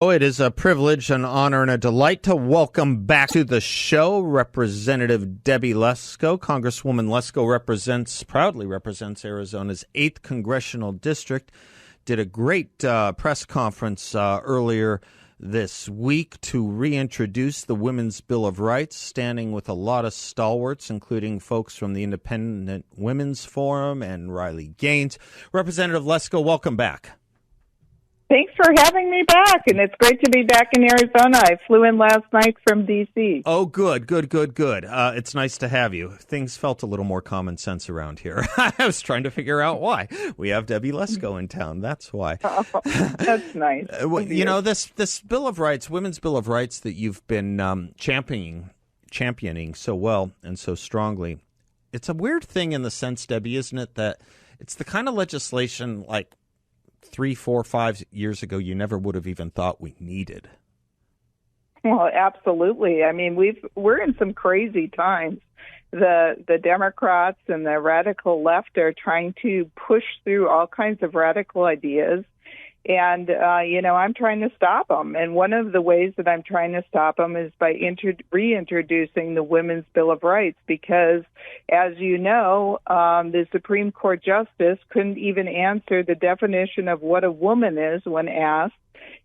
Oh, it is a privilege, an honor, and a delight to welcome back to the show Representative Debbie Lesko. Congresswoman Lesko proudly represents Arizona's 8th Congressional District. Did a great press conference earlier this week to reintroduce the Women's Bill of Rights, standing with a lot of stalwarts, including folks from the Independent Women's Forum and Riley Gaines. Representative Lesko, welcome back. Thanks for having me back, and it's great to be back in Arizona. I flew in last night from D.C. Oh, good. It's nice to have you. Things felt a little more common sense around here. I was trying to figure out why. We have Debbie Lesko in town. That's why. Oh, that's nice. You know, this Bill of Rights, Women's Bill of Rights that you've been championing so well and so strongly, it's a weird thing in the sense, Debbie, isn't it, that it's the kind of legislation like 3, 4, 5 years ago you never would have even thought we needed. Well, absolutely. I mean, we're in some crazy times. The Democrats and the radical left are trying to push through all kinds of radical ideas. And, I'm trying to stop them. And one of the ways that I'm trying to stop them is by reintroducing the Women's Bill of Rights, because, as you know, the Supreme Court justice couldn't even answer the definition of what a woman is when asked.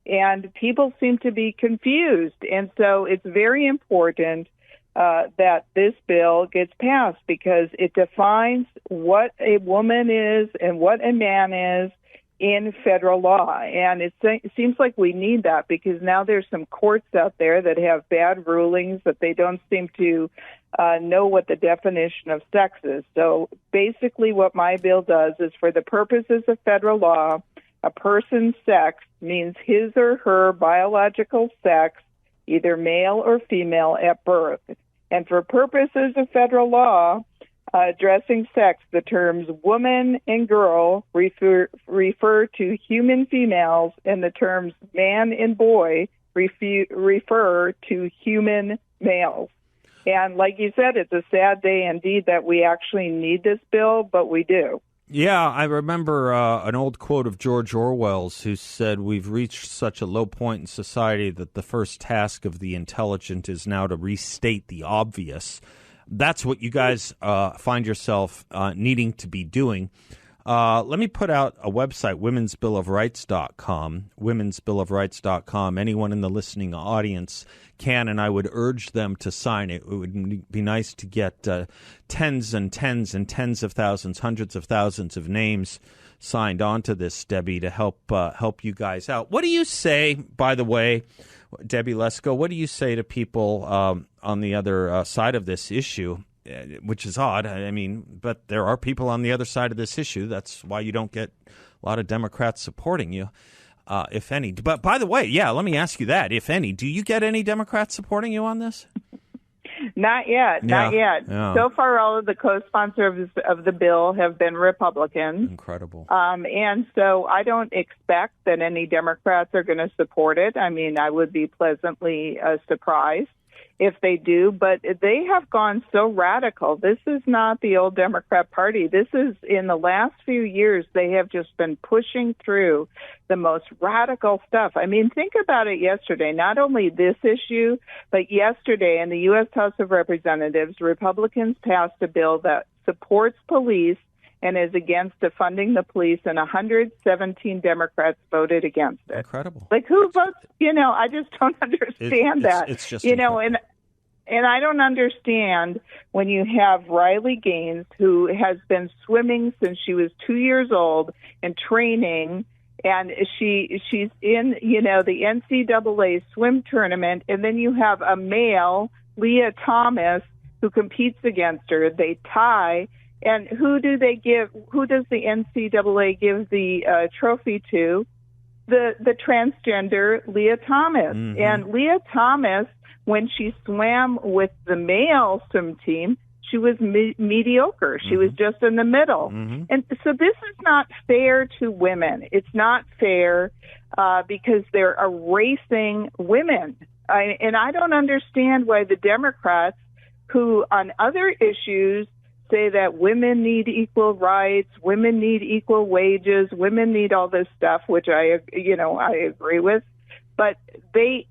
And people seem to be confused. And so it's very important that this bill gets passed, because it defines what a woman is and what a man is in federal law. And it seems like we need that, because now there's some courts out there that have bad rulings that they don't seem to know what the definition of sex is. So basically what my bill does is, for the purposes of federal law, a person's sex means his or her biological sex, either male or female, at birth. And for purposes of federal law, addressing sex, the terms woman and girl refer to human females, and the terms man and boy refer to human males. And like you said, it's a sad day indeed that we actually need this bill, but we do. Yeah, I remember an old quote of George Orwell's, who said, "We've reached such a low point in society that the first task of the intelligent is now to restate the obvious." That's what you guys find yourself needing to be doing. Let me put out a website, womensbillofrights.com, womensbillofrights.com. Anyone in the listening audience can, and I would urge them to sign it. It would be nice to get tens and tens and tens of thousands, hundreds of thousands of names signed onto this, Debbie, to help you guys out. What do you say, by the way, Debbie Lesko, what do you say to people on the other side of this issue, which is odd, I mean, but there are people on the other side of this issue. That's why you don't get a lot of Democrats supporting you, if any. But by the way, yeah, let me ask you that, if any. Do you get any Democrats supporting you on this? Not yet. Yeah. So far, all of the co-sponsors of the bill have been Republicans. Incredible. And so I don't expect that any Democrats are going to support it. I mean, I would be pleasantly surprised if they do, but they have gone so radical. This is not the old Democrat Party. This is, in the last few years, they have just been pushing through the most radical stuff. I mean, think about it yesterday. Not only this issue, but yesterday in the U.S. House of Representatives, Republicans passed a bill that supports police and is against defunding the police, and 117 Democrats voted against it. Incredible. Like, who votes? I just don't understand that. It's just and I don't understand when you have Riley Gaines, who has been swimming since she was 2 years old and training, and she's in, the NCAA swim tournament, and then you have a male, Leah Thomas, who competes against her. They tie. And who does the NCAA give the trophy to? The transgender Leah Thomas. Mm-hmm. And Leah Thomas, when she swam with the male swim team, she was mediocre. She was just in the middle. Mm-hmm. And so this is not fair to women. It's not fair because they're erasing women. And I don't understand why the Democrats, who on other issues say that women need equal rights, women need equal wages, women need all this stuff, which I agree with. but they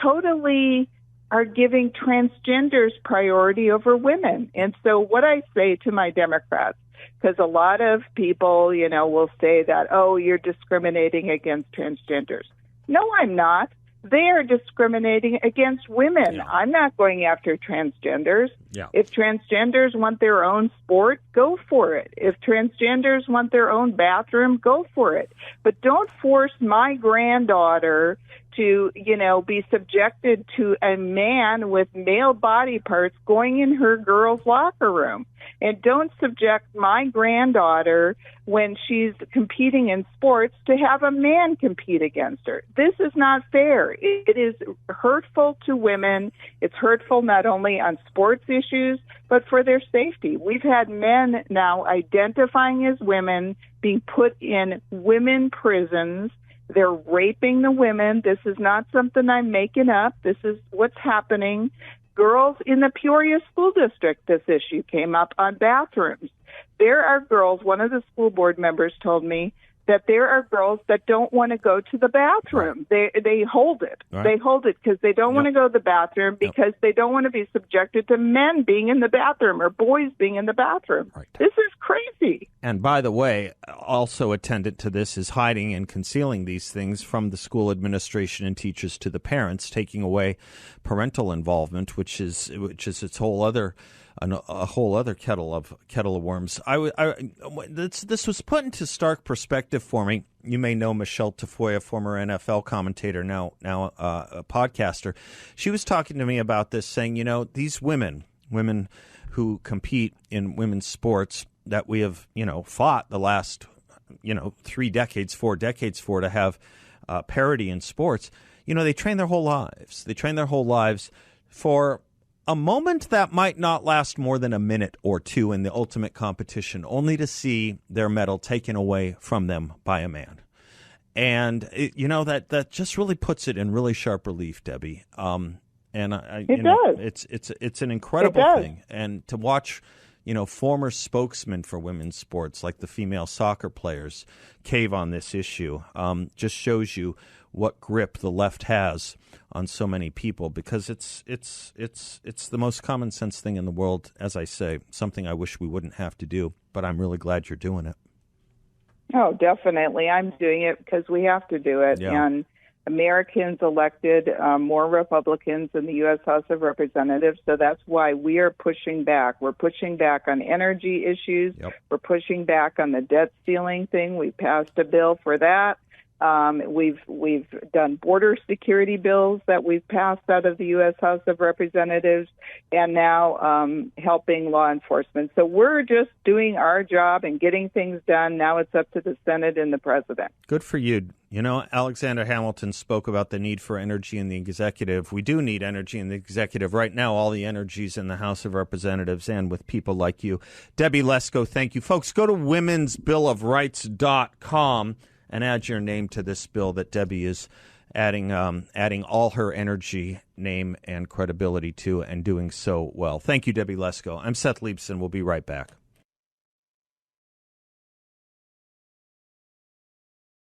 totally are giving transgenders priority over women. And so what I say to my Democrats, because a lot of people, will say that, oh, you're discriminating against transgenders. No, I'm not. They are discriminating against women. Yeah. I'm not going after transgenders. Yeah. If transgenders want their own sport, go for it. If transgenders want their own bathroom, go for it. But don't force my granddaughter to, be subjected to a man with male body parts going in her girls' locker room. And don't subject my granddaughter when she's competing in sports to have a man compete against her. This is not fair. It is hurtful to women. It's hurtful not only on sports issues, but for their safety. We've had men now identifying as women being put in women prisons. They're raping the women. This is not something I'm making up. This is what's happening. Girls in the Peoria School District, this issue came up on bathrooms. There are girls, one of the school board members told me, that there are girls that don't want to go to the bathroom. Right. They hold it. Right. They hold it because they don't want to go to the bathroom because they don't want to be subjected to men being in the bathroom or boys being in the bathroom. Right. This is crazy. And by the way, also attendant to this is hiding and concealing these things from the school administration and teachers to the parents, taking away parental involvement, which is its whole other a whole other kettle of worms. This was put into stark perspective for me. You may know Michelle Tafoya, former NFL commentator, now a podcaster. She was talking to me about this, saying, these women who compete in women's sports that we have, fought the last, 3 decades, 4 decades for to have parity in sports. They train their whole lives. They train their whole lives for a moment that might not last more than a minute or two in the ultimate competition, only to see their medal taken away from them by a man. And, that just really puts it in really sharp relief, Debbie. It does. It's an incredible thing. And to watch, former spokesmen for women's sports like the female soccer players cave on this issue just shows you what grip the left has on so many people, because it's the most common sense thing in the world. As I say, something I wish we wouldn't have to do, but I'm really glad you're doing it. Oh, definitely. I'm doing it because we have to do it. Yeah. And Americans elected more Republicans in the U.S. House of Representatives, so that's why we are pushing back. We're pushing back on energy issues. Yep. We're pushing back on the debt ceiling thing. We passed a bill for that. We've done border security bills that we've passed out of the U.S. House of Representatives, and now helping law enforcement. So we're just doing our job and getting things done. Now it's up to the Senate and the President. Good for you. Alexander Hamilton spoke about the need for energy in the executive. We do need energy in the executive. Right now, all the energy's in the House of Representatives and with people like you. Debbie Lesko, thank you. Folks, go to womensbillofrights.com and add your name to this bill that Debbie is adding all her energy, name, and credibility to, and doing so well. Thank you, Debbie Lesko. I'm Seth Leibsohn. We'll be right back.